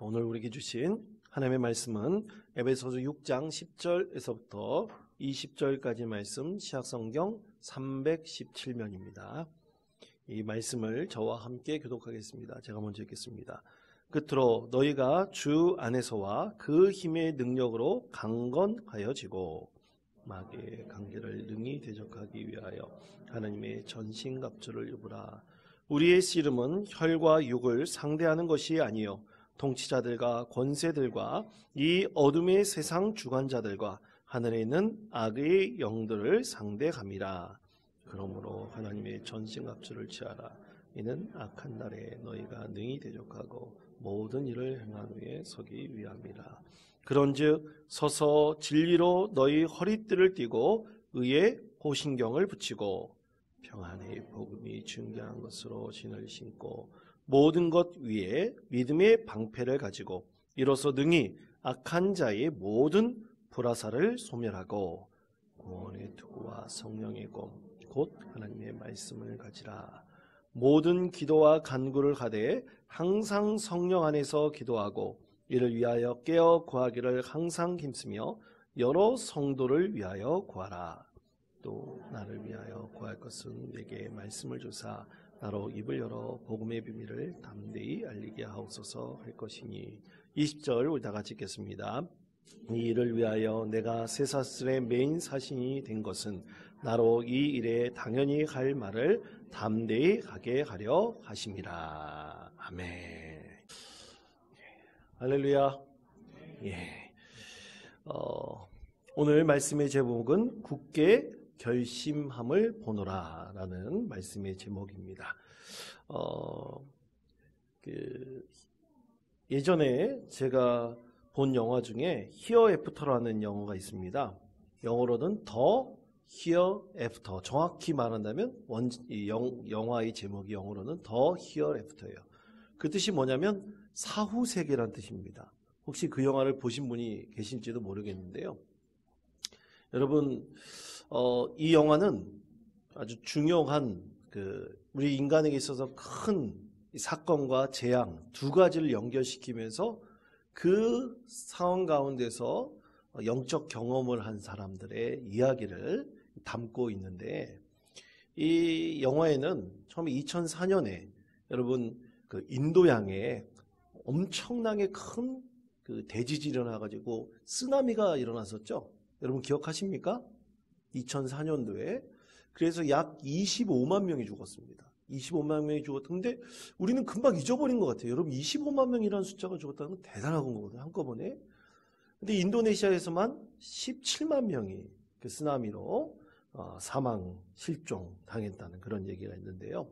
오늘 우리에게 주신 하나님의 말씀은 에베소서 6장 10절에서부터 20절까지 말씀 시약성경 317면입니다. 이 말씀을 저와 함께 교독하겠습니다. 제가 먼저 읽겠습니다. 끝으로 너희가 주 안에서와 그 힘의 능력으로 강건하여지고 마귀의 관계를 능히 대적하기 위하여 하나님의 전신갑주를 입으라. 우리의 씨름은 혈과 육을 상대하는 것이 아니요 통치자들과 권세들과 이 어둠의 세상 주관자들과 하늘에 있는 악의 영들을 상대함이라. 그러므로 하나님의 전신갑주를 취하라. 이는 악한 날에 너희가 능히 대적하고 모든 일을 행한 후에 서기 위함이라. 그런즉 서서 진리로 너희 허리띠를 띠고 의의 호신경을 붙이고 평안의 복음이 중요한 것으로 신을 신고 모든 것 위에 믿음의 방패를 가지고 이로써 능히 악한 자의 모든 불화살을 소멸하고 구원의 투구와 성령의 검 곧 하나님의 말씀을 가지라. 모든 기도와 간구를 하되 항상 성령 안에서 기도하고 이를 위하여 깨어 구하기를 항상 힘쓰며 여러 성도를 위하여 구하라. 또 나를 위하여 구할 것은 내게 말씀을 주사 나로 입을 열어 복음의 비밀을 담대히 알리게 하옵소서 할 것이니. 20절 우리 다 같이 읽겠습니다. 이 일을 위하여 내가 쇠사슬의 메인 사신이 된 것은 나로 이 일에 당연히 할 말을 담대히 하게 하려 하심이라. 아멘. 할렐루야. 예. 오늘 말씀의 제목은 굳게 결심함을 보노라 라는 말씀의 제목입니다. 예전에 제가 본 영화 중에 히어 애프터라는 영화가 있습니다. 영어로는 더 히어 애프터. 정확히 말한다면 영화의 제목이 영어로는 더 히어 애프터예요. 그 뜻이 뭐냐면 사후 세계란 뜻입니다. 혹시 그 영화를 보신 분이 계신지도 모르겠는데요. 여러분, 이 영화는 아주 중요한 우리 인간에게 있어서 큰 사건과 재앙 두 가지를 연결시키면서 그 상황 가운데서 영적 경험을 한 사람들의 이야기를 담고 있는데, 이 영화에는 처음에 2004년에 여러분 인도양에 엄청나게 큰 대지진이 일어나가지고 쓰나미가 일어났었죠. 여러분 기억하십니까? 2004년도에. 그래서 약 25만 명이 죽었습니다. 25만 명이 죽었는데 우리는 금방 잊어버린 것 같아요. 여러분 25만 명이라는 숫자가 죽었다는 건 대단한 거거든요. 한꺼번에. 근데 인도네시아에서만 17만 명이 그 쓰나미로 사망, 실종 당했다는 그런 얘기가 있는데요.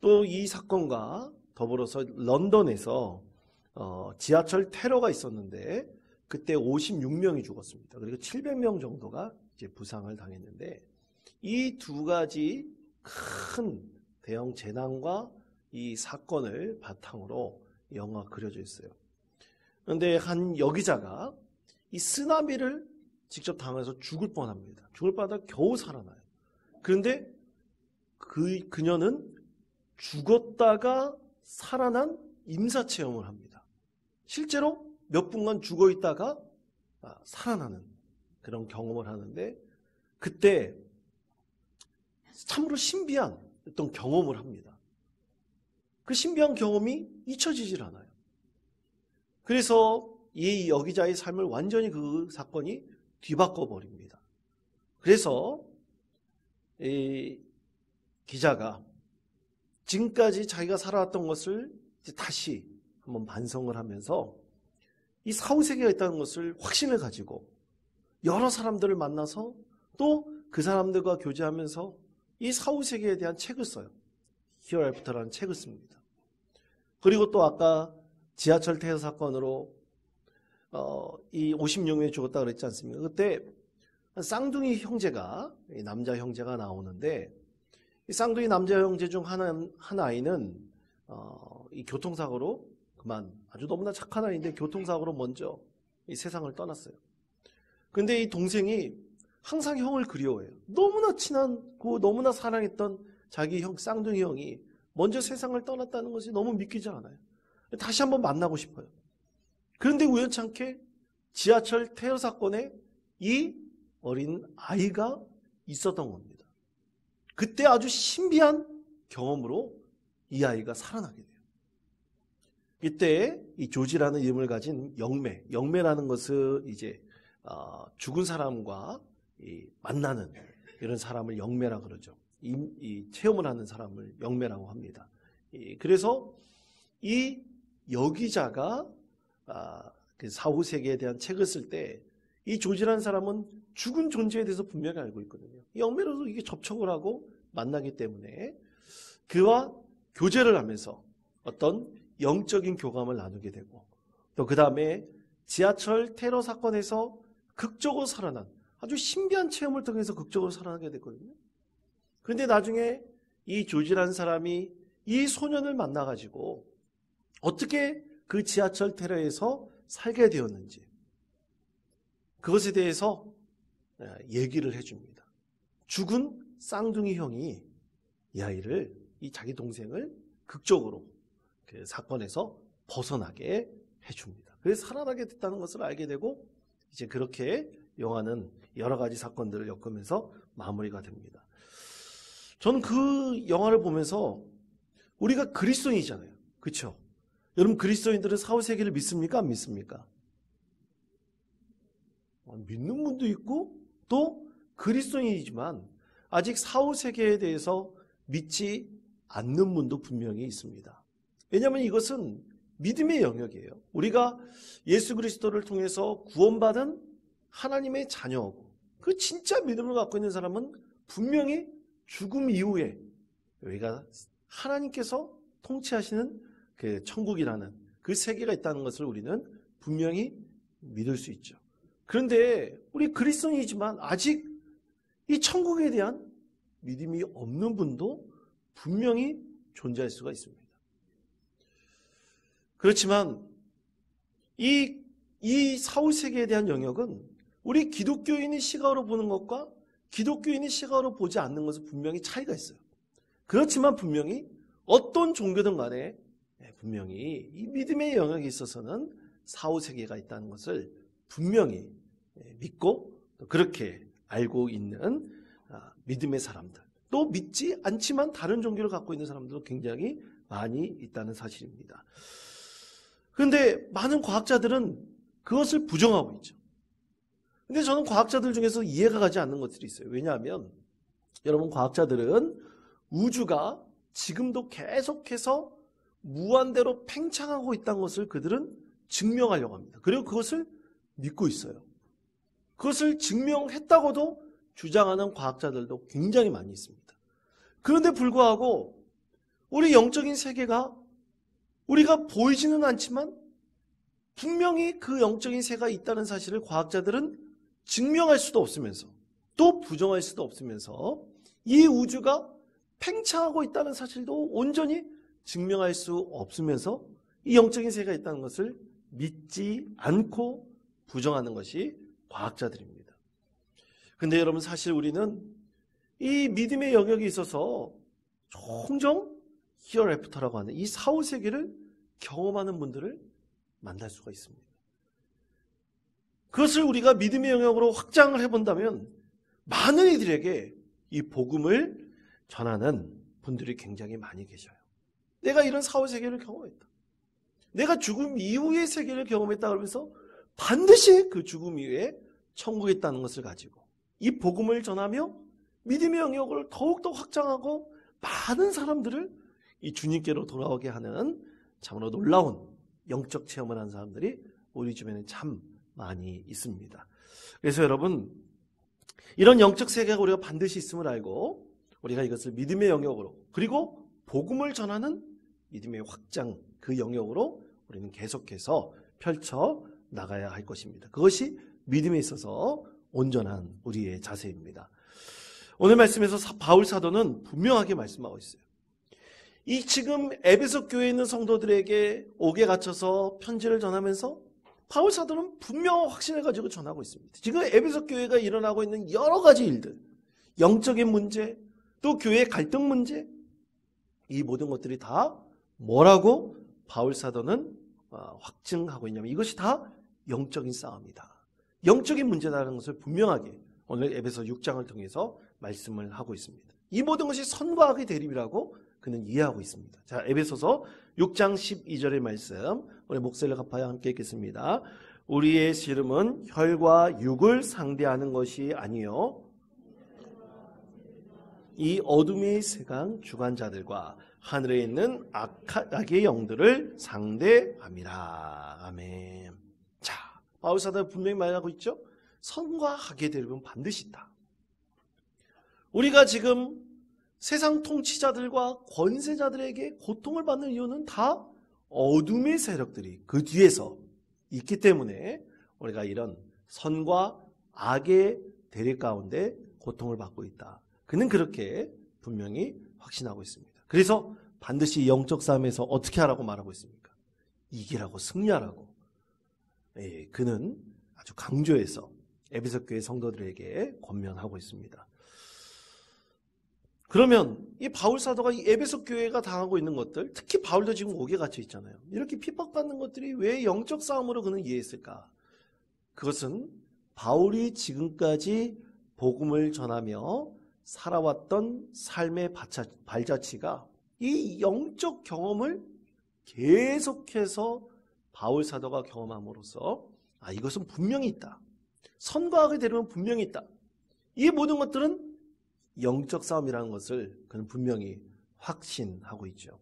또 이 사건과 더불어서 런던에서 지하철 테러가 있었는데 그때 56명이 죽었습니다. 그리고 700명 정도가 이제 부상을 당했는데, 이 두 가지 큰 대형 재난과 이 사건을 바탕으로 영화가 그려져 있어요. 그런데 한 여기자가 이 쓰나미를 직접 당해서 죽을 뻔합니다. 죽을 뻔하다 겨우 살아나요. 그런데 그녀는 죽었다가 살아난 임사체험을 합니다. 실제로 몇 분간 죽어 있다가 살아나는 그런 경험을 하는데, 그때 참으로 신비한 어떤 경험을 합니다. 그 신비한 경험이 잊혀지질 않아요. 그래서 이 여기자의 삶을 완전히 그 사건이 뒤바꿔 버립니다. 그래서 이 기자가 지금까지 자기가 살아왔던 것을 이제 다시 한번 반성을 하면서 이 사후세계가 있다는 것을 확신을 가지고 여러 사람들을 만나서 또 그 사람들과 교제하면서 이 사후세계에 대한 책을 써요. 히어 애프터라는 책을 씁니다. 그리고 또 아까 지하철 폐허 사건으로 이 56명이 죽었다고 그랬지 않습니까? 그때 쌍둥이 형제가, 남자 형제가 나오는데, 이 쌍둥이 남자 형제 중 한 아이는 이 교통사고로 아주 너무나 착한 아이인데 교통사고로 먼저 이 세상을 떠났어요. 근데 이 동생이 항상 형을 그리워해요. 너무나 친하고 너무나 사랑했던 자기 쌍둥이 형이 먼저 세상을 떠났다는 것이 너무 믿기지 않아요. 다시 한번 만나고 싶어요. 그런데 우연찮게 지하철 테러 사건에 이 어린 아이가 있었던 겁니다. 그때 아주 신비한 경험으로 이 아이가 살아나게 돼요. 이때 이 조지라는 이름을 가진 영매라는 것은 이제 죽은 사람과 만나는 이런 사람을 영매라 그러죠. 이 체험을 하는 사람을 영매라고 합니다. 그래서 이 여기자가 그 사후세계에 대한 책을 쓸 때 이 조지라는 사람은 죽은 존재에 대해서 분명히 알고 있거든요. 영매로도 이게 접촉을 하고 만나기 때문에 그와 교제를 하면서 어떤 영적인 교감을 나누게 되고, 또 그 다음에 지하철 테러 사건에서 극적으로 살아난 아주 신비한 체험을 통해서 극적으로 살아나게 됐거든요. 그런데 나중에 이 조지라는 사람이 이 소년을 만나가지고 어떻게 그 지하철 테러에서 살게 되었는지 그것에 대해서 얘기를 해줍니다. 죽은 쌍둥이 형이 이 아이를, 이 자기 동생을 극적으로 그 사건에서 벗어나게 해줍니다. 그래서 살아나게 됐다는 것을 알게 되고, 이제 그렇게 영화는 여러 가지 사건들을 엮으면서 마무리가 됩니다. 저는 그 영화를 보면서 우리가 그리스도인이잖아요. 그렇죠? 여러분, 그리스도인들은 사후세계를 믿습니까? 안 믿습니까? 믿는 분도 있고 또 그리스도인이지만 아직 사후세계에 대해서 믿지 않는 분도 분명히 있습니다. 왜냐하면 이것은 믿음의 영역이에요. 우리가 예수 그리스도를 통해서 구원받은 하나님의 자녀고, 그 진짜 믿음을 갖고 있는 사람은 분명히 죽음 이후에 여기가 하나님께서 통치하시는 그 천국이라는 그 세계가 있다는 것을 우리는 분명히 믿을 수 있죠. 그런데 우리 그리스도인이지만 아직 이 천국에 대한 믿음이 없는 분도 분명히 존재할 수가 있습니다. 그렇지만 이 사후세계에 대한 영역은 우리 기독교인의 시각으로 보는 것과 기독교인의 시각으로 보지 않는 것은 분명히 차이가 있어요. 그렇지만 분명히 어떤 종교든 간에 분명히 이 믿음의 영역에 있어서는 사후세계가 있다는 것을 분명히 믿고 그렇게 알고 있는 믿음의 사람들, 또 믿지 않지만 다른 종교를 갖고 있는 사람들도 굉장히 많이 있다는 사실입니다. 그런데 많은 과학자들은 그것을 부정하고 있죠. 근데 저는 과학자들 중에서 이해가 가지 않는 것들이 있어요. 왜냐하면 여러분, 과학자들은 우주가 지금도 계속해서 무한대로 팽창하고 있다는 것을 그들은 증명하려고 합니다. 그리고 그것을 믿고 있어요. 그것을 증명했다고도 주장하는 과학자들도 굉장히 많이 있습니다. 그런데 불구하고 우리 영적인 세계가 우리가 보이지는 않지만 분명히 그 영적인 세계가 있다는 사실을 과학자들은 증명할 수도 없으면서 또 부정할 수도 없으면서 이 우주가 팽창하고 있다는 사실도 온전히 증명할 수 없으면서 이 영적인 세계가 있다는 것을 믿지 않고 부정하는 것이 과학자들입니다. 근데 여러분, 사실 우리는 이 믿음의 영역에 있어서 종종 히어로애프터라고 하는 이 사후세계를 경험하는 분들을 만날 수가 있습니다. 그것을 우리가 믿음의 영역으로 확장을 해본다면 많은 이들에게 이 복음을 전하는 분들이 굉장히 많이 계셔요. 내가 이런 사후세계를 경험했다. 내가 죽음 이후의 세계를 경험했다 그러면서 반드시 그 죽음 이후에 천국에 있다는 것을 가지고 이 복음을 전하며 믿음의 영역을 더욱더 확장하고 많은 사람들을 이 주님께로 돌아오게 하는 참으로 놀라운 영적 체험을 하는 사람들이 우리 주변에 참 많이 있습니다. 그래서 여러분, 이런 영적 세계가 우리가 반드시 있음을 알고 우리가 이것을 믿음의 영역으로, 그리고 복음을 전하는 믿음의 확장, 그 영역으로 우리는 계속해서 펼쳐 나가야 할 것입니다. 그것이 믿음에 있어서 온전한 우리의 자세입니다. 오늘 말씀에서 바울 사도는 분명하게 말씀하고 있어요. 이 지금 에베소 교회에 있는 성도들에게 옥에 갇혀서 편지를 전하면서 바울 사도는 분명한 확신을 가지고 전하고 있습니다. 지금 에베소 교회가 일어나고 있는 여러 가지 일들, 영적인 문제, 또 교회의 갈등 문제, 이 모든 것들이 다 뭐라고 바울 사도는 확증하고 있냐면 이것이 다 영적인 싸움이다. 영적인 문제다라는 것을 분명하게 오늘 에베소 6장을 통해서 말씀을 하고 있습니다. 이 모든 것이 선과 악의 대립이라고 그는 이해하고 있습니다. 자, 에베소서 6장 12절의 말씀 우리 목소리를 갚아야 함께 읽겠습니다. 우리의 씨름은 혈과 육을 상대하는 것이 아니요 이 어둠의 세상 주관자들과 하늘에 있는 악의 영들을 상대함이라. 아멘. 자, 바울 사도가 분명히 말하고 있죠. 선과 악의 대립은 반드시 있다. 우리가 지금 세상 통치자들과 권세자들에게 고통을 받는 이유는 다 어둠의 세력들이 그 뒤에서 있기 때문에 우리가 이런 선과 악의 대립 가운데 고통을 받고 있다. 그는 그렇게 분명히 확신하고 있습니다. 그래서 반드시 영적 싸움에서 어떻게 하라고 말하고 있습니까? 이기라고, 승리하라고. 그는 아주 강조해서 에베소 교회 성도들에게 권면하고 있습니다. 그러면 이 바울 사도가 이 에베소 교회가 당하고 있는 것들, 특히 바울도 지금 옥에 갇혀 있잖아요. 이렇게 핍박받는 것들이 왜 영적 싸움으로 그는 이해했을까? 그것은 바울이 지금까지 복음을 전하며 살아왔던 삶의 발자취가 이 영적 경험을 계속해서 바울 사도가 경험함으로써 이것은 분명히 있다. 선과 악의 대립은 분명히 있다. 이 모든 것들은 영적 싸움이라는 것을 그는 분명히 확신하고 있죠.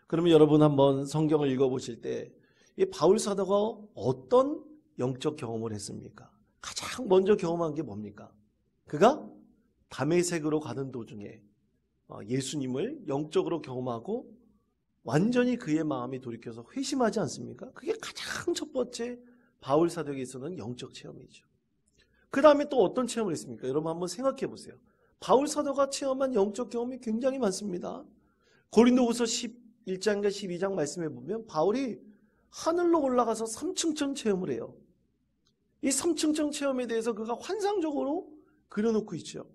그러면 여러분 한번 성경을 읽어보실 때 이 바울 사도가 어떤 영적 경험을 했습니까? 가장 먼저 경험한 게 뭡니까? 그가 다메섹으로 가는 도중에 예수님을 영적으로 경험하고 완전히 그의 마음이 돌이켜서 회심하지 않습니까? 그게 가장 첫 번째 바울 사도에게서는 영적 체험이죠. 그 다음에 또 어떤 체험을 했습니까? 여러분 한번 생각해 보세요. 바울 사도가 체험한 영적 경험이 굉장히 많습니다. 고린도후서 11장과 12장 말씀해 보면 바울이 하늘로 올라가서 삼층청 체험을 해요. 이 삼층청 체험에 대해서 그가 환상적으로 그려놓고 있죠.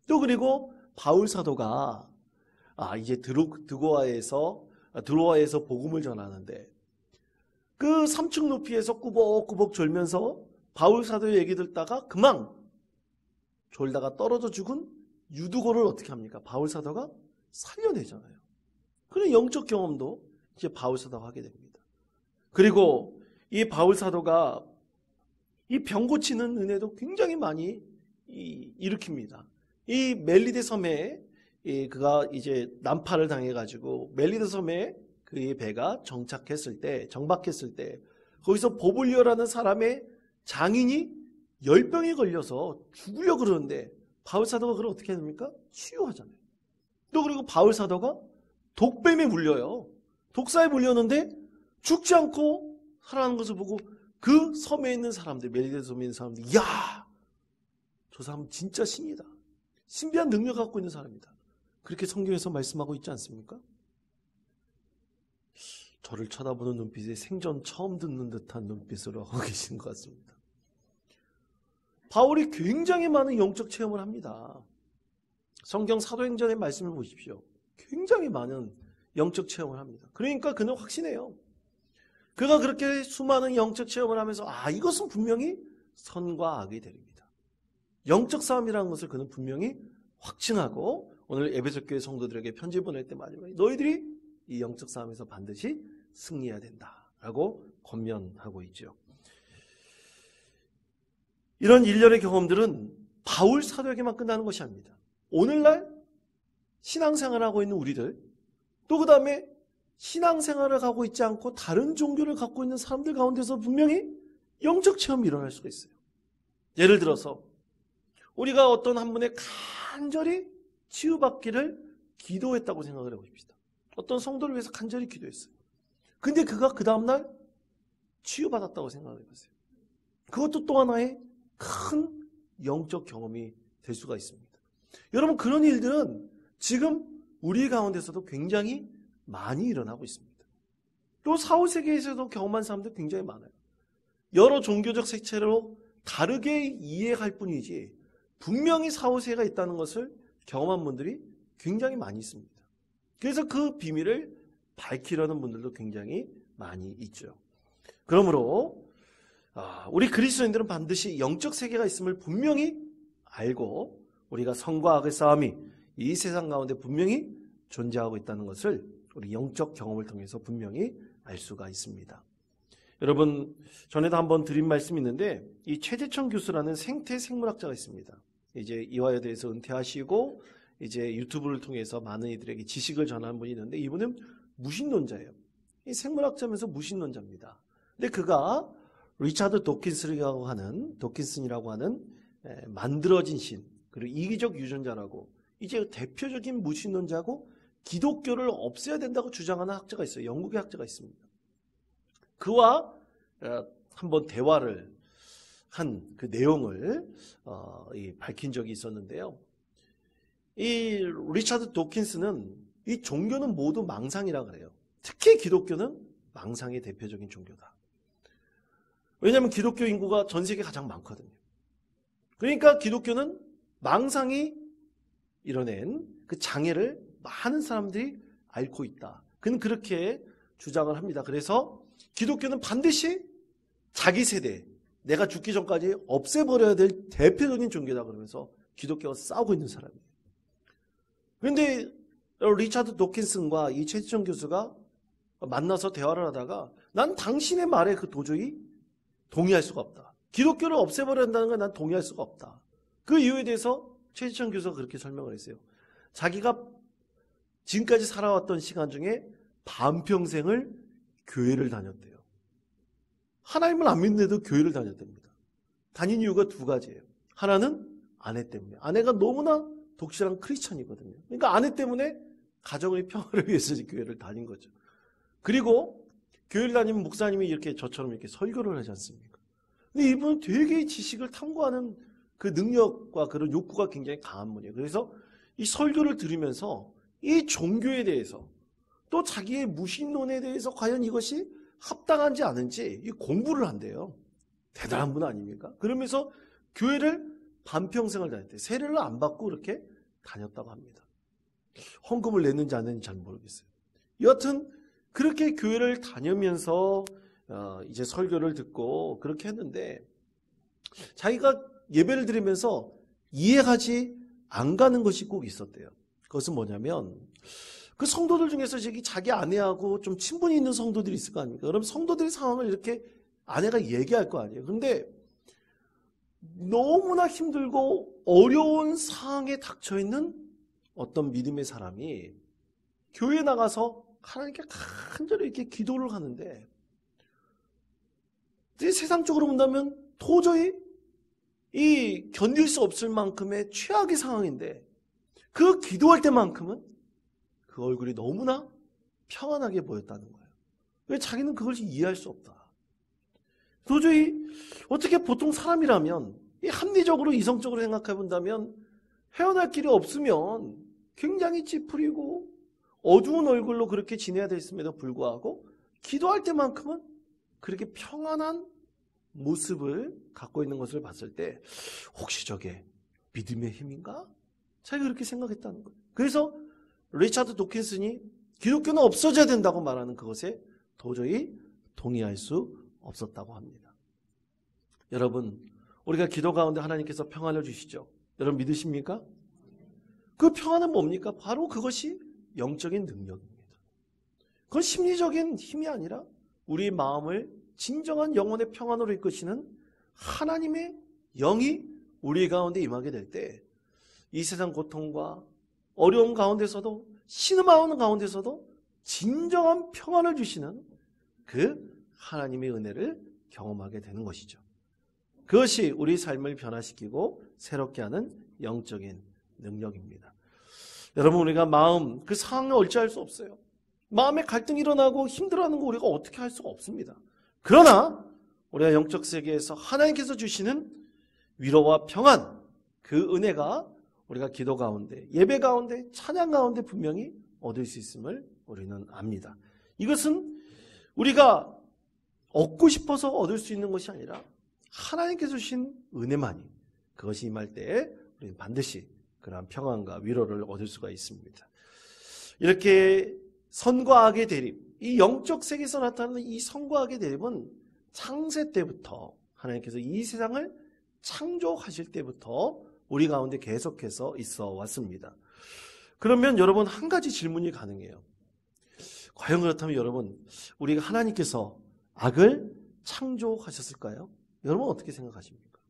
또 그리고 바울 사도가 이제 드로아에서 복음을 전하는데 그 3층 높이에서 꾸벅꾸벅 졸면서 바울 사도의 얘기 듣다가 그만 졸다가 떨어져 죽은 유두고를 어떻게 합니까? 바울 사도가 살려내잖아요. 그런 영적 경험도 이제 바울 사도가 하게 됩니다. 그리고 이 바울 사도가 이 병 고치는 은혜도 굉장히 많이 일으킵니다. 이 멜리데 섬에 그가 이제 난파를 당해가지고 멜리데 섬에 그의 배가 정박했을 때 거기서 보블리오라는 사람의 장인이 열병에 걸려서 죽으려고 그러는데 바울 사도가 그걸 어떻게 합니까? 치유하잖아요. 또 그리고 바울 사도가 독뱀에 물려요. 독사에 물렸는데 죽지 않고 살아나는 것을 보고 그 섬에 있는 사람들, 멜리데 섬에 있는 사람들, 이야! 저 사람은 진짜 신이다. 신비한 능력을 갖고 있는 사람이다. 그렇게 성경에서 말씀하고 있지 않습니까? 저를 쳐다보는 눈빛이 생전 처음 듣는 듯한 눈빛으로 하고 계신 것 같습니다. 바울이 굉장히 많은 영적 체험을 합니다. 성경 사도행전의 말씀을 보십시오. 굉장히 많은 영적 체험을 합니다. 그러니까 그는 확신해요. 그가 그렇게 수많은 영적 체험을 하면서 이것은 분명히 선과 악의 대립이다. 영적 싸움이라는 것을 그는 분명히 확증하고 오늘 에베소 교회 성도들에게 편지 보낼 때 마지막에 너희들이 이 영적 싸움에서 반드시 승리해야 된다라고 권면하고 있죠. 이런 일련의 경험들은 바울 사도에게만 끝나는 것이 아닙니다. 오늘날 신앙생활을 하고 있는 우리들, 또 그 다음에 신앙생활을 하고 있지 않고 다른 종교를 갖고 있는 사람들 가운데서 분명히 영적 체험이 일어날 수가 있어요. 예를 들어서 우리가 어떤 한 분의 간절히 치유받기를 기도했다고 생각을 해보십시다. 어떤 성도를 위해서 간절히 기도했어요. 근데 그가 그 다음날 치유받았다고 생각을 해보세요. 그것도 또 하나의 큰 영적 경험이 될 수가 있습니다. 여러분, 그런 일들은 지금 우리 가운데서도 굉장히 많이 일어나고 있습니다. 또 사후세계에서도 경험한 사람들 굉장히 많아요. 여러 종교적 색채로 다르게 이해할 뿐이지 분명히 사후세계가 있다는 것을 경험한 분들이 굉장히 많이 있습니다. 그래서 그 비밀을 밝히려는 분들도 굉장히 많이 있죠. 그러므로 우리 그리스도인들은 반드시 영적 세계가 있음을 분명히 알고 우리가 선과 악의 싸움이 이 세상 가운데 분명히 존재하고 있다는 것을 우리 영적 경험을 통해서 분명히 알 수가 있습니다. 여러분, 전에도 한번 드린 말씀이 있는데 이 최재천 교수라는 생태 생물학자가 있습니다. 이제 이화여대에서 대해서 은퇴하시고 이제 유튜브를 통해서 많은 이들에게 지식을 전하는 분이 있는데 이분은 무신론자예요. 이 생물학자면서 무신론자입니다. 근데 그가 리차드 도킨슨이라고 하는 만들어진 신, 그리고 이기적 유전자라고 이제 대표적인 무신론자고 기독교를 없애야 된다고 주장하는 학자가 있어요. 영국의 학자가 있습니다. 그와 한번 대화를 한 그 내용을 밝힌 적이 있었는데요. 이 리차드 도킨스는 이 종교는 모두 망상이라 그래요. 특히 기독교는 망상의 대표적인 종교다. 왜냐하면 기독교 인구가 전 세계에 가장 많거든요. 그러니까 기독교는 망상이 이뤄낸 그 장애를 많은 사람들이 앓고 있다. 그는 그렇게 주장을 합니다. 그래서 기독교는 반드시 자기 세대, 내가 죽기 전까지 없애버려야 될 대표적인 종교다 그러면서 기독교와 싸우고 있는 사람이에요. 그런데 리차드 도킨슨과 이 최지정 교수가 만나서 대화를 하다가 난 당신의 말에 도저히 동의할 수가 없다. 기독교를 없애버려야 한다는 건 난 동의할 수가 없다. 그 이유에 대해서 최지정 교수가 그렇게 설명을 했어요. 자기가 지금까지 살아왔던 시간 중에 반평생을 교회를 다녔대요. 하나님을 안 믿는데도 교회를 다녔답니다. 다닌 이유가 두 가지예요. 하나는 아내 때문에. 아내가 너무나 독실한 크리스천이거든요. 그러니까 아내 때문에 가정의 평화를 위해서 교회를 다닌 거죠. 그리고 교회를 다니면 목사님이 이렇게 저처럼 이렇게 설교를 하지 않습니까? 근데 이분은 되게 지식을 탐구하는 그 능력과 그런 욕구가 굉장히 강한 분이에요. 그래서 이 설교를 들으면서 이 종교에 대해서 또 자기의 무신론에 대해서 과연 이것이 합당한지 아닌지 이 공부를 한대요. 대단한 분 아닙니까? 그러면서 교회를 반평생을 다녔대요. 세례를 안 받고 그렇게 다녔다고 합니다. 헌금을 냈는지 안 냈는지 잘 모르겠어요. 여하튼 그렇게 교회를 다니면서 이제 설교를 듣고 그렇게 했는데 자기가 예배를 드리면서 이해하지 안 가는 것이 꼭 있었대요. 그것은 뭐냐면 그 성도들 중에서 자기 아내하고 좀 친분이 있는 성도들이 있을 거 아닙니까? 그럼 성도들의 상황을 이렇게 아내가 얘기할 거 아니에요. 그런데 너무나 힘들고 어려운 상황에 닥쳐있는 어떤 믿음의 사람이 교회에 나가서 하나님께 간절히 이렇게 기도를 하는데 세상적으로 본다면 도저히 이 견딜 수 없을 만큼의 최악의 상황인데 그 기도할 때만큼은 그 얼굴이 너무나 평안하게 보였다는 거예요. 왜 자기는 그걸 이해할 수 없다. 도저히 어떻게 보통 사람이라면 합리적으로 이성적으로 생각해 본다면 헤어날 길이 없으면 굉장히 찌푸리고 어두운 얼굴로 그렇게 지내야 됐음에도 불구하고 기도할 때만큼은 그렇게 평안한 모습을 갖고 있는 것을 봤을 때 혹시 저게 믿음의 힘인가? 자기가 그렇게 생각했다는 거예요. 그래서 리차드 도킨슨이 기독교는 없어져야 된다고 말하는 그것에 도저히 동의할 수 없었다고 합니다. 여러분, 우리가 기도 가운데 하나님께서 평안을 주시죠. 여러분 믿으십니까? 그 평안은 뭡니까? 바로 그것이 영적인 능력입니다. 그건 심리적인 힘이 아니라 우리 마음을 진정한 영혼의 평안으로 이끄시는 하나님의 영이 우리 가운데 임하게 될 때 이 세상 고통과 어려움 가운데서도 신음하는 가운데서도 진정한 평안을 주시는 그 하나님의 은혜를 경험하게 되는 것이죠. 그것이 우리 삶을 변화시키고 새롭게 하는 영적인 능력입니다. 여러분, 우리가 마음, 그 상황을 어찌할 수 없어요. 마음에 갈등이 일어나고 힘들어하는 거 우리가 어떻게 할 수가 없습니다. 그러나 우리가 영적 세계에서 하나님께서 주시는 위로와 평안, 그 은혜가 우리가 기도 가운데, 예배 가운데, 찬양 가운데 분명히 얻을 수 있음을 우리는 압니다. 이것은 우리가 얻고 싶어서 얻을 수 있는 것이 아니라 하나님께서 주신 은혜만이 그것이 임할 때에 우리는 반드시 그러한 평안과 위로를 얻을 수가 있습니다. 이렇게 선과 악의 대립, 이 영적 세계에서 나타나는 이 선과 악의 대립은 창세 때부터 하나님께서 이 세상을 창조하실 때부터 우리 가운데 계속해서 있어 왔습니다. 그러면 여러분 한 가지 질문이 가능해요. 과연 그렇다면 여러분 우리가 하나님께서 악을 창조하셨을까요? 여러분 어떻게 생각하십니까?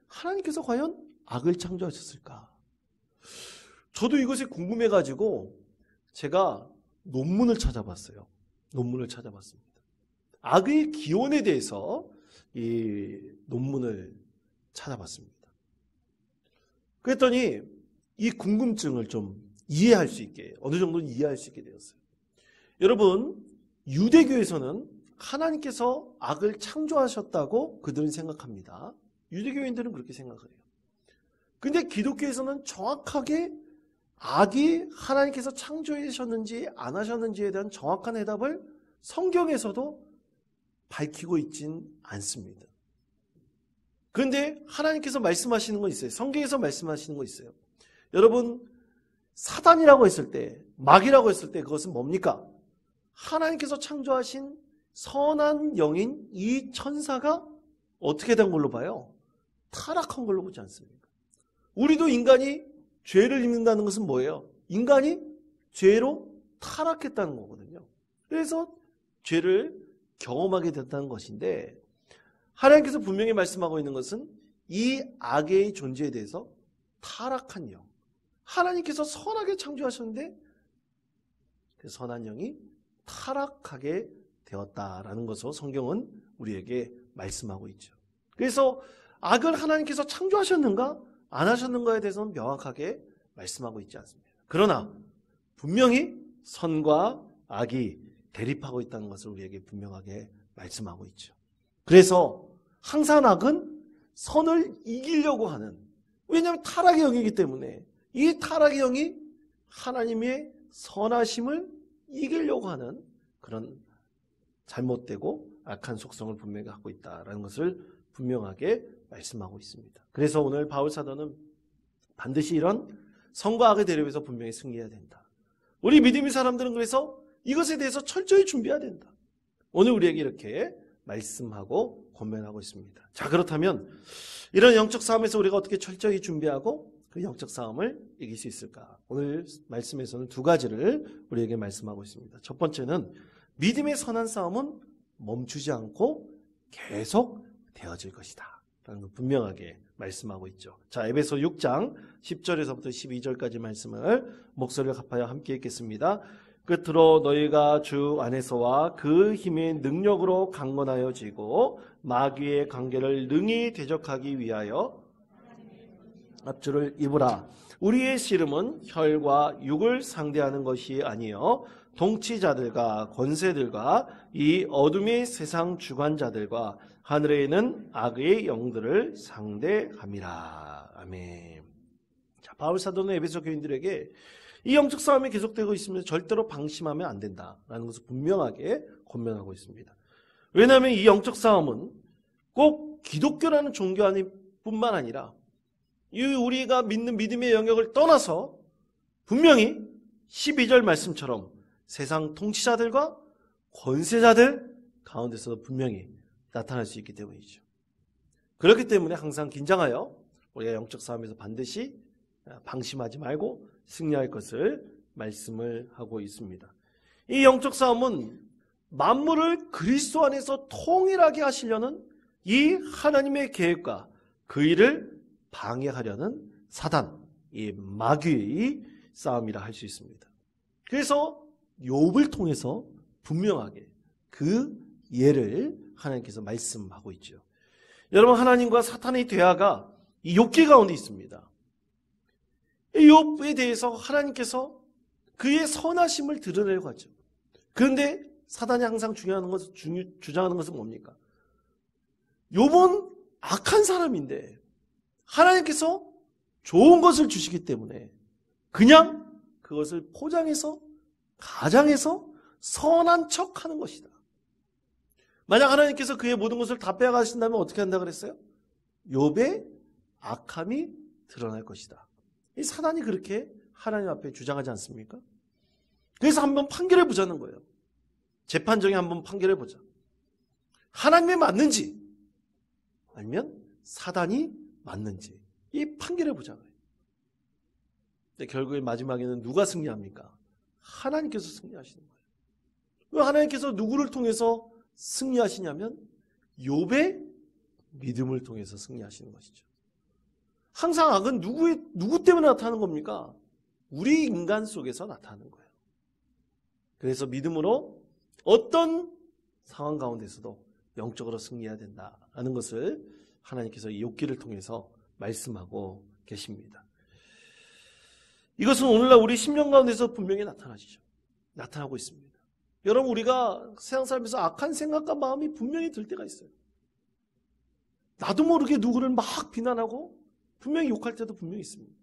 하나님께서 과연 악을 창조하셨을까? 저도 이것이 궁금해가지고 제가 논문을 찾아봤어요. 논문을 찾아봤습니다. 악의 기원에 대해서 이 논문을 찾아봤습니다. 그랬더니 이 궁금증을 좀 이해할 수 있게, 어느 정도는 이해할 수 있게 되었어요. 여러분, 유대교에서는 하나님께서 악을 창조하셨다고 그들은 생각합니다. 유대교인들은 그렇게 생각해요. 근데 기독교에서는 정확하게 악이 하나님께서 창조하셨는지 안 하셨는지에 대한 정확한 해답을 성경에서도 밝히고 있진 않습니다. 그런데 하나님께서 말씀하시는 거 있어요. 성경에서 말씀하시는 거 있어요. 여러분, 사단이라고 했을 때, 마귀라고 했을 때 그것은 뭡니까? 하나님께서 창조하신 선한 영인 이 천사가 어떻게 된 걸로 봐요? 타락한 걸로 보지 않습니까? 우리도 인간이 죄를 입는다는 것은 뭐예요? 인간이 죄로 타락했다는 거거든요. 그래서 죄를 경험하게 됐다는 것인데 하나님께서 분명히 말씀하고 있는 것은 이 악의 존재에 대해서 타락한 영, 하나님께서 선하게 창조하셨는데 그 선한 영이 타락하게 되었다라는 것을 성경은 우리에게 말씀하고 있죠. 그래서 악을 하나님께서 창조하셨는가 안 하셨는가에 대해서는 명확하게 말씀하고 있지 않습니다. 그러나 분명히 선과 악이 대립하고 있다는 것을 우리에게 분명하게 말씀하고 있죠. 그래서 항상 악은 선을 이기려고 하는, 왜냐하면 타락의 영이기 때문에 이 타락의 영이 하나님의 선하심을 이기려고 하는 그런 잘못되고 악한 속성을 분명히 갖고 있다는 것을 분명하게 말씀하고 있습니다. 그래서 오늘 바울 사도는 반드시 이런 선과 악의 대립에서 분명히 승리해야 된다. 우리 믿음의 사람들은 그래서 이것에 대해서 철저히 준비해야 된다. 오늘 우리에게 이렇게 말씀하고 권면하고 있습니다. 자, 그렇다면 이런 영적 싸움에서 우리가 어떻게 철저히 준비하고 그 영적 싸움을 이길 수 있을까? 오늘 말씀에서는 두 가지를 우리에게 말씀하고 있습니다. 첫 번째는 믿음의 선한 싸움은 멈추지 않고 계속 되어질 것이다 라는 걸 분명하게 말씀하고 있죠. 자, 에베소 6장 10절에서부터 12절까지 말씀을 목소리를 합하여 함께 읽겠습니다. 끝으로 너희가 주 안에서와 그 힘의 능력으로 강건하여지고 마귀의 관계를 능히 대적하기 위하여 앞줄을 입으라. 우리의 씨름은 혈과 육을 상대하는 것이 아니요 통치자들과 권세들과 이 어둠의 세상 주관자들과 하늘에 있는 악의 영들을 상대함이라. 아멘. 자, 바울 사도는 에베소 교인들에게 이 영적 싸움이 계속되고 있으면서 절대로 방심하면 안 된다라는 것을 분명하게 권면하고 있습니다. 왜냐하면 이 영적 싸움은 꼭 기독교라는 종교 뿐만 아니라 이 우리가 믿는 믿음의 영역을 떠나서 분명히 12절 말씀처럼 세상 통치자들과 권세자들 가운데서도 분명히 나타날 수 있기 때문이죠. 그렇기 때문에 항상 긴장하여 우리가 영적 싸움에서 반드시 방심하지 말고 승리할 것을 말씀을 하고 있습니다. 이 영적 싸움은 만물을 그리스도 안에서 통일하게 하시려는 이 하나님의 계획과 그 일을 방해하려는 사단, 이 마귀의 싸움이라 할 수 있습니다. 그래서 욥을 통해서 분명하게 그 예를 하나님께서 말씀하고 있죠. 여러분, 하나님과 사탄의 대화가 이 욥기 가운데 있습니다. 이 욥에 대해서 하나님께서 그의 선하심을 드러내려고 하죠. 그런데 사단이 항상 주장하는 것은 뭡니까? 욥은 악한 사람인데 하나님께서 좋은 것을 주시기 때문에 그냥 그것을 포장해서 가장해서 선한 척하는 것이다. 만약 하나님께서 그의 모든 것을 다 빼앗가신다면 어떻게 한다 그랬어요? 욥의 악함이 드러날 것이다. 이 사단이 그렇게 하나님 앞에 주장하지 않습니까? 그래서 한번 판결해 보자는 거예요. 재판정에 한번 판결해 보자. 하나님이 맞는지 아니면 사단이 맞는지 이 판결해 보자고요. 근데 결국에 마지막에는 누가 승리합니까? 하나님께서 승리하시는 거예요. 왜 하나님께서 누구를 통해서 승리하시냐면 욥의 믿음을 통해서 승리하시는 것이죠. 항상 악은 누구 때문에 나타나는 겁니까? 우리 인간 속에서 나타나는 거예요. 그래서 믿음으로 어떤 상황 가운데서도 영적으로 승리해야 된다라는 것을 하나님께서 이 욥기를 통해서 말씀하고 계십니다. 이것은 오늘날 우리 심령 가운데서 분명히 나타나고 있습니다. 여러분, 우리가 세상 살면서 악한 생각과 마음이 분명히 들 때가 있어요. 나도 모르게 누구를 막 비난하고 분명히 욕할 때도 분명히 있습니다.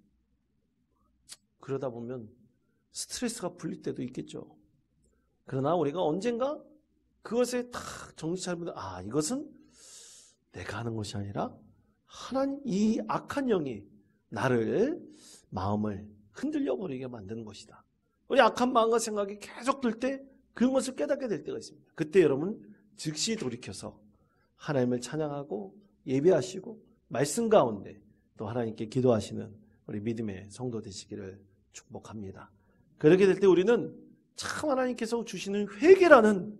그러다 보면 스트레스가 풀릴 때도 있겠죠. 그러나 우리가 언젠가 그것에 다 정신 차리면 이것은 내가 하는 것이 아니라 하나님, 이 악한 영이 나를 마음을 흔들려 버리게 만드는 것이다. 우리 악한 마음과 생각이 계속 들 때 그런 것을 깨닫게 될 때가 있습니다. 그때 여러분 즉시 돌이켜서 하나님을 찬양하고 예배하시고 말씀 가운데 또 하나님께 기도하시는 우리 믿음의 성도 되시기를 축복합니다. 그렇게 될 때 우리는 참 하나님께서 주시는 회개라는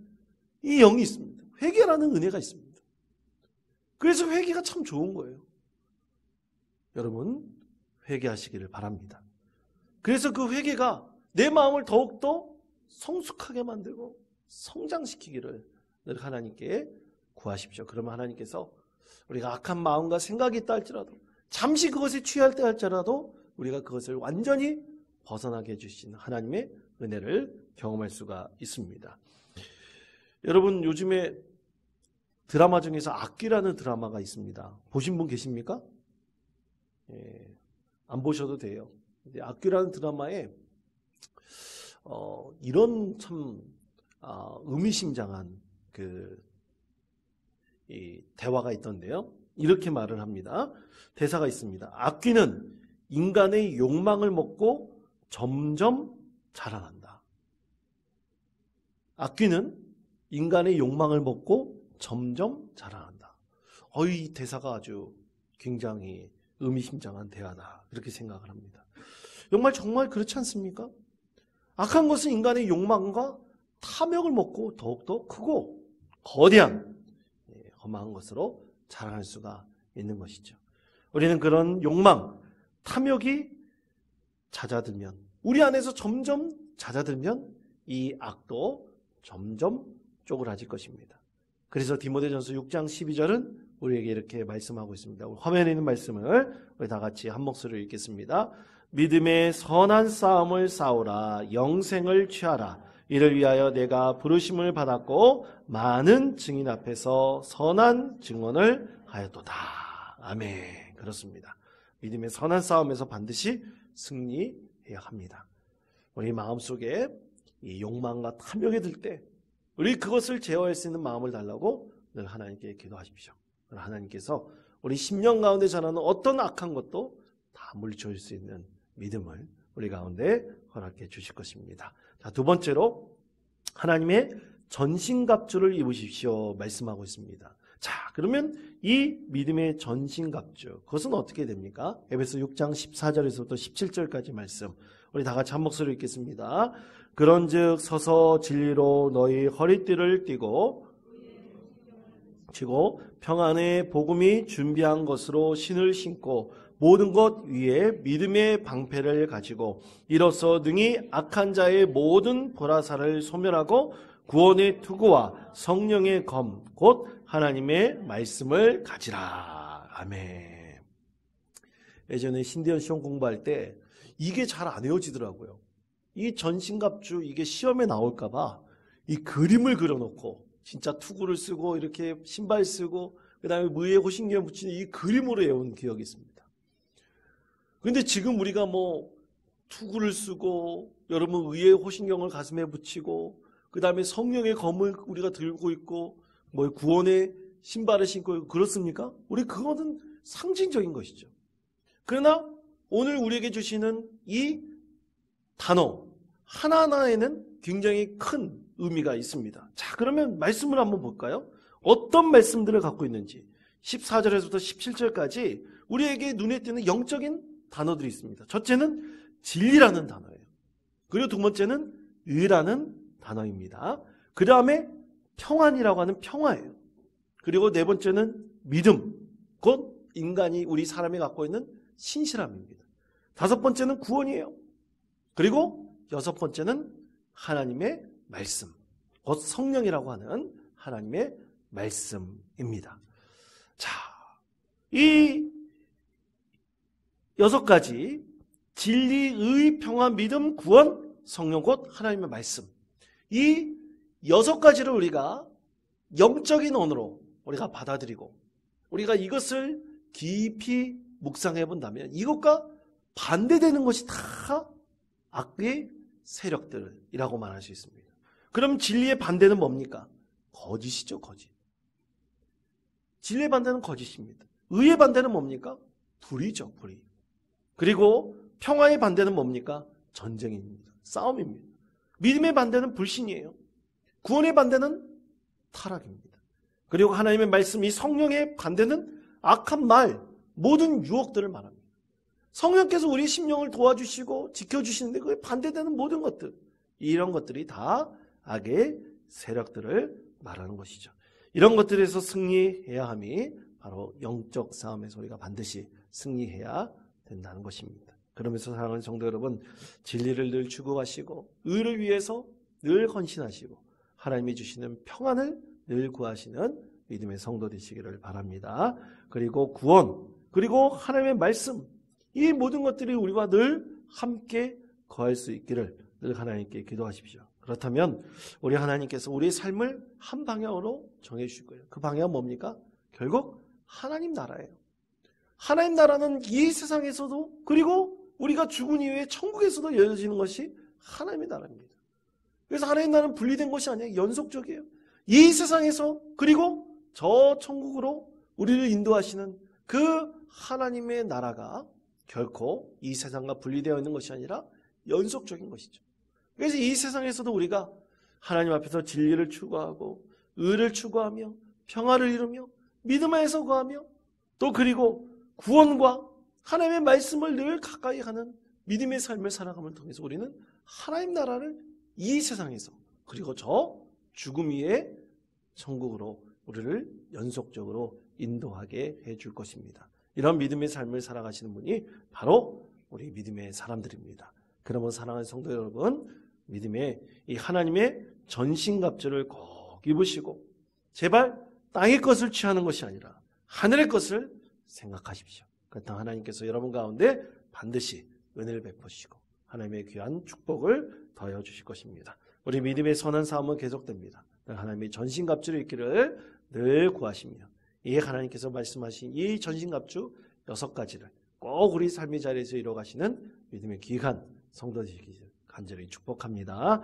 이 영이 있습니다. 회개라는 은혜가 있습니다. 그래서 회개가 참 좋은 거예요. 여러분 회개하시기를 바랍니다. 그래서 그 회개가 내 마음을 더욱더 성숙하게 만들고 성장시키기를 늘 하나님께 구하십시오. 그러면 하나님께서 우리가 악한 마음과 생각이 있다 할지라도 잠시 그것에 취할 때 할지라도 우리가 그것을 완전히 벗어나게 해주신 하나님의 은혜를 경험할 수가 있습니다. 여러분 요즘에 드라마 중에서 악귀라는 드라마가 있습니다. 보신 분 계십니까? 안 보셔도 돼요. 근데 악귀라는 드라마에 이런 참 의미심장한 이 대화가 있던데요. 이렇게 말을 합니다. 대사가 있습니다. 악귀는 인간의 욕망을 먹고 점점 자라난다. 악귀는 인간의 욕망을 먹고 점점 자라난다. 이 대사가 아주 굉장히 의미심장한 대화다. 그렇게 생각을 합니다. 정말 그렇지 않습니까? 악한 것은 인간의 욕망과 탐욕을 먹고 더욱더 크고 거대한 험한 것으로 자라날 수가 있는 것이죠. 우리는 그런 욕망, 탐욕이 잦아들면 우리 안에서 점점 잦아들면 이 악도 점점 쪼그라질 것입니다. 그래서 디모데전서 6장 12절은 우리에게 이렇게 말씀하고 있습니다. 화면에 있는 말씀을 우리 다 같이 한 목소리로 읽겠습니다. 믿음의 선한 싸움을 싸우라. 영생을 취하라. 이를 위하여 내가 부르심을 받았고 많은 증인 앞에서 선한 증언을 하였도다. 아멘. 그렇습니다. 믿음의 선한 싸움에서 반드시 승리해야 합니다. 우리 마음속에 이 욕망과 탐욕이 들 때 우리 그것을 제어할 수 있는 마음을 달라고 늘 하나님께 기도하십시오. 하나님께서 우리 심령 가운데 자라는 어떤 악한 것도 다 물리쳐 줄 수 있는 믿음을 우리 가운데 허락해 주실 것입니다. 자, 두 번째로 하나님의 전신갑주를 입으십시오 말씀하고 있습니다. 자, 그러면 이 믿음의 전신갑주 그것은 어떻게 됩니까? 에베소 6장 14절에서부터 17절까지 말씀 우리 다 같이 한 목소리로 읽겠습니다. 그런즉 서서 진리로 너희 허리띠를 띠고 평안의 복음이 준비한 것으로 신을 신고 모든 것 위에 믿음의 방패를 가지고 이로써 능히 악한 자의 모든 보라살을 소멸하고 구원의 투구와 성령의 검 곧 하나님의 말씀을 가지라. 아멘. 예전에 신대현 시험 공부할 때 이게 잘 안 외워지더라고요. 이 전신갑주 이게 시험에 나올까 봐 이 그림을 그려놓고 진짜 투구를 쓰고 이렇게 신발 쓰고 그다음에 무에 호신경 붙이는 이 그림으로 외운 기억이 있습니다. 그런데 지금 우리가 투구를 쓰고 여러분 의의 호신경을 가슴에 붙이고 그다음에 성령의 검을 우리가 들고 있고 구원의 신발을 신고 있고 그렇습니까? 우리 그거는 상징적인 것이죠. 그러나 오늘 우리에게 주시는 이 단어 하나하나에는 굉장히 큰 의미가 있습니다. 자, 그러면 말씀을 한번 볼까요? 어떤 말씀들을 갖고 있는지 14절에서부터 17절까지 우리에게 눈에 띄는 영적인 단어들이 있습니다. 첫째는 진리라는 단어예요. 그리고 두 번째는 의라는 단어입니다. 그 다음에 평안이라고 하는 평화예요. 그리고 네 번째는 믿음, 곧 인간이 우리 사람이 갖고 있는 신실함입니다. 다섯 번째는 구원이에요. 그리고 여섯 번째는 하나님의 말씀, 곧 성령이라고 하는 하나님의 말씀입니다. 자, 이 여섯 가지 진리, 의, 평화, 믿음, 구원, 성령 곧 하나님의 말씀, 이 여섯 가지를 우리가 영적인 언어로 우리가 받아들이고 우리가 이것을 깊이 묵상해 본다면 이것과 반대되는 것이 다 악의 세력들이라고 말할 수 있습니다. 그럼 진리의 반대는 뭡니까? 거짓이죠, 거짓. 진리의 반대는 거짓입니다. 의의 반대는 뭡니까? 불의죠, 불의. 그리고 평화의 반대는 뭡니까? 전쟁입니다. 싸움입니다. 믿음의 반대는 불신이에요. 구원의 반대는 타락입니다. 그리고 하나님의 말씀, 이 성령의 반대는 악한 말, 모든 유혹들을 말합니다. 성령께서 우리 심령을 도와주시고 지켜주시는데 그에 반대되는 모든 것들, 이런 것들이 다 악의 세력들을 말하는 것이죠. 이런 것들에서 승리해야 함이 바로 영적 싸움에서 우리가 반드시 승리해야 된다는 것입니다. 그러면서 사랑하는 성도 여러분, 진리를 늘 추구하시고 의를 위해서 늘 헌신하시고 하나님이 주시는 평안을 늘 구하시는 믿음의 성도 되시기를 바랍니다. 그리고 구원, 그리고 하나님의 말씀, 이 모든 것들이 우리와 늘 함께 거할 수 있기를 늘 하나님께 기도하십시오. 그렇다면 우리 하나님께서 우리의 삶을 한 방향으로 정해주실 거예요. 그 방향은 뭡니까? 결국 하나님 나라예요. 하나님 나라는 이 세상에서도, 그리고 우리가 죽은 이후에 천국에서도 이어지는 것이 하나님의 나라입니다. 그래서 하나님 나라는 분리된 것이 아니에요. 연속적이에요. 이 세상에서 그리고 저 천국으로 우리를 인도하시는 그 하나님의 나라가 결코 이 세상과 분리되어 있는 것이 아니라 연속적인 것이죠. 그래서 이 세상에서도 우리가 하나님 앞에서 진리를 추구하고 의를 추구하며 평화를 이루며 믿음 안에서 거하며 또 그리고 구원과 하나님의 말씀을 늘 가까이 하는 믿음의 삶을 살아감을 통해서 우리는 하나님 나라를 이 세상에서 그리고 저 죽음 위의 천국으로 우리를 연속적으로 인도하게 해줄 것입니다. 이런 믿음의 삶을 살아가시는 분이 바로 우리 믿음의 사람들입니다. 그러면 사랑하는 성도 여러분, 믿음의 이 하나님의 전신갑주를 꼭 입으시고 제발 땅의 것을 취하는 것이 아니라 하늘의 것을 생각하십시오. 그렇다면 하나님께서 여러분 가운데 반드시 은혜를 베푸시고 하나님의 귀한 축복을 더해 주실 것입니다. 우리 믿음의 선한 싸움은 계속됩니다. 하나님의 전신갑주를 입기를 늘 구하시며 이 하나님께서 말씀하신 이 전신갑주 6가지를 꼭 우리 삶의 자리에서 이루어가시는 믿음의 귀한 성도 되시기를 간절히 축복합니다.